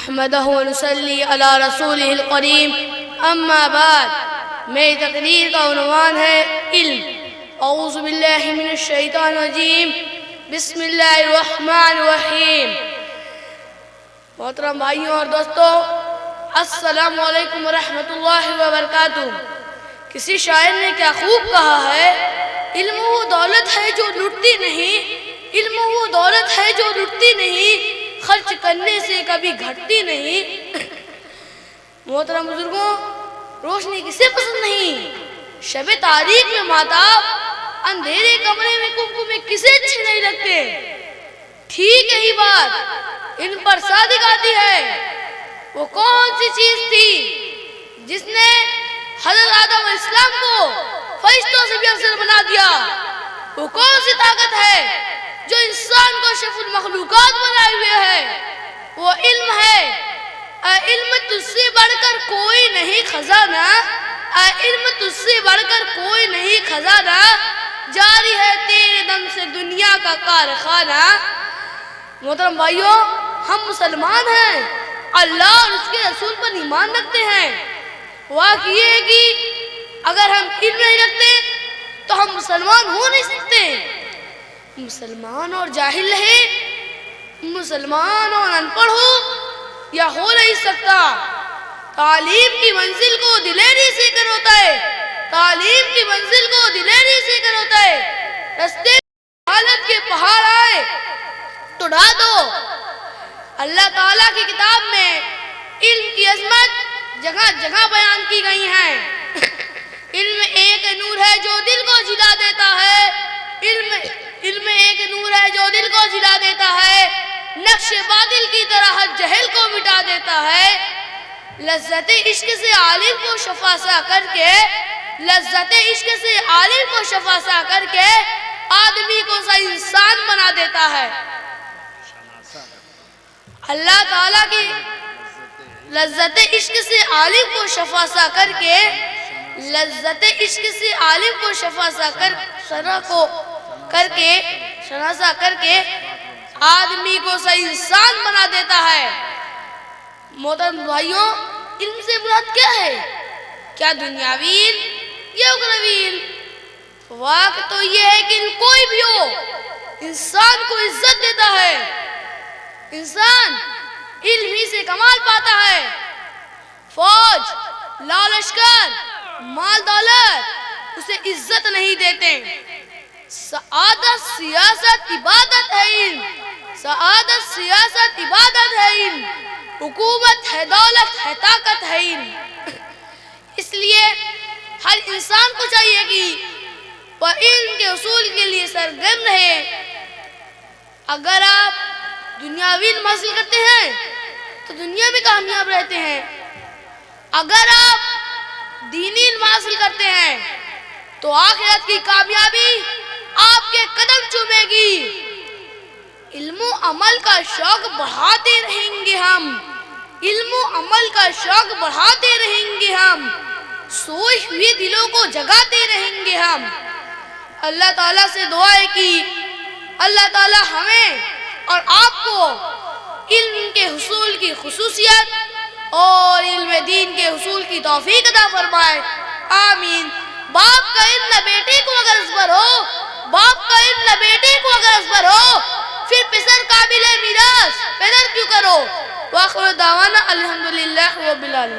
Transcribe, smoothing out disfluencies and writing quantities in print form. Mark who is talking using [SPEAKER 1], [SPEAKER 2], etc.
[SPEAKER 1] نحمدہ ونصلی علی رسولہ الکریم اما بعد. میری تقریر کا عنوان ہے علم. اعوذ باللہ من الشیطان الرجیم. بسم اللہ الرحمن الرحیم. محترم بھائیوں اور دوستوں، السلام علیکم ورحمۃ اللہ وبرکاتہ. کسی شاعر نے کیا خوب کہا ہے، علم وہ دولت ہے جو لٹتی نہیں، علم وہ دولت ہے جو لٹتی نہیں، خرچ کرنے سے کبھی گھٹتی نہیں. محترم بزرگوں، روشنی کسے پسند نہیں؟ شب تاریک میں ماتاب، اندھیرے کمرے میں کمکمے کسے اچھے نہیں لگتے؟ ٹھیک یہی بات ان پر صادق آتی ہے. وہ کون سی چیز تھی جس نے حضرت آدم علیہ السلام کو فرشتوں سے بھی افضل بنا دیا؟ وہ کون سی طاقت ہے جو انسان کو اشرف المخلوقات بنائے ہوئے ہے؟ وہ علم ہے. علم تجھ سے بڑھ کر کوئی نہیں خزانہ، علم تجھ سے بڑھ کر کوئی نہیں خزانہ، جاری ہے تیرے دم سے دنیا کا کارخانہ. محترم بھائیوں، ہم مسلمان ہیں، اللہ اور اس کے رسول پر ایمان رکھتے ہیں. واقع یہ ہے کہ اگر ہم علم نہیں رکھتے تو ہم مسلمان ہو نہیں سکتے. مسلمان اور جاہل رہے، مسلمان اور ان پڑھ ہو، یا ہو نہیں سکتا. تعلیم کی منزل کو دلیری سے کر ہوتا ہے، تعلیم کی منزل کو دلیری سے کر ہوتا ہے. رستے حالت کے پہاڑ آئے تو ڈھا دو. اللہ تعالیٰ کی کتاب میں علم کی عظمت جگہ جگہ بیان کی گئی ہیں. علم ایک نور ہے جو دل کو جلا دیتا ہے، علم ایک نور ہے جو دل کو جلا دیتا ہے، نقش بادل کی طرح ہر جہل کو مٹا دیتا ہے. لذت عشق سے عالم کو شفاسا کر کے، لذت عشق سے عالم کو شفاسا کر کے آدمی کو صحیح انسان بنا دیتا ہے. اللہ تعالیٰ کی لذت عشق سے عالم کو شفاسا کر کے، لذت عشق سے عالم کو شفاسا شناسا کر کے آدمی کو صحیح انسان بنا دیتا ہے. محترم بھائیوں، علم سے مراد کیا ہے؟ کیا دنیاوی علم یا اخروی علم؟ واقع تو یہ ہے کہ کوئی بھی ہو، انسان کو عزت دیتا ہے. انسان علم ہی سے کمال پاتا ہے. فوج، لشکر، مال دولت اسے عزت نہیں دیتے. سعادت سیاست عبادت ہے علم، سعادت سیاست عبادت ہے علم، حکومت ہے دولت ہے طاقت ہے علم. اس لیے ہر انسان کو چاہیے کہ وہ علم کے حصول کے لیے سرگرم رہے. اگر آپ دنیاوی علم حاصل کرتے ہیں تو دنیا میں کامیاب رہتے ہیں. اگر آپ دینی علم حاصل کرتے ہیں تو آخرت کی کامیابی آپ کے قدم چومے گی. علم و عمل کا شوق بڑھاتے رہیں گے ہم، علم و عمل کا شوق بڑھاتے رہیں گے ہم، سوئے ہوئے دلوں کو جگاتے رہیں گے ہم. اللہ تعالیٰ سے دعا ہے کہ اللہ تعالیٰ ہمیں اور آپ کو علم کے حصول کی خصوصیت اور علم دین کے حصول کی توفیق عطا فرمائے. آمین. باپ کا علم نہ بیٹے کو اگر ازبر ہو، باپ کا علم نہ بیٹے کو اگر ازبر ہو، پھر پسر قابل میراث پدر کیوں کرو. وآخر دعوانا الحمدللہ رب العالمین.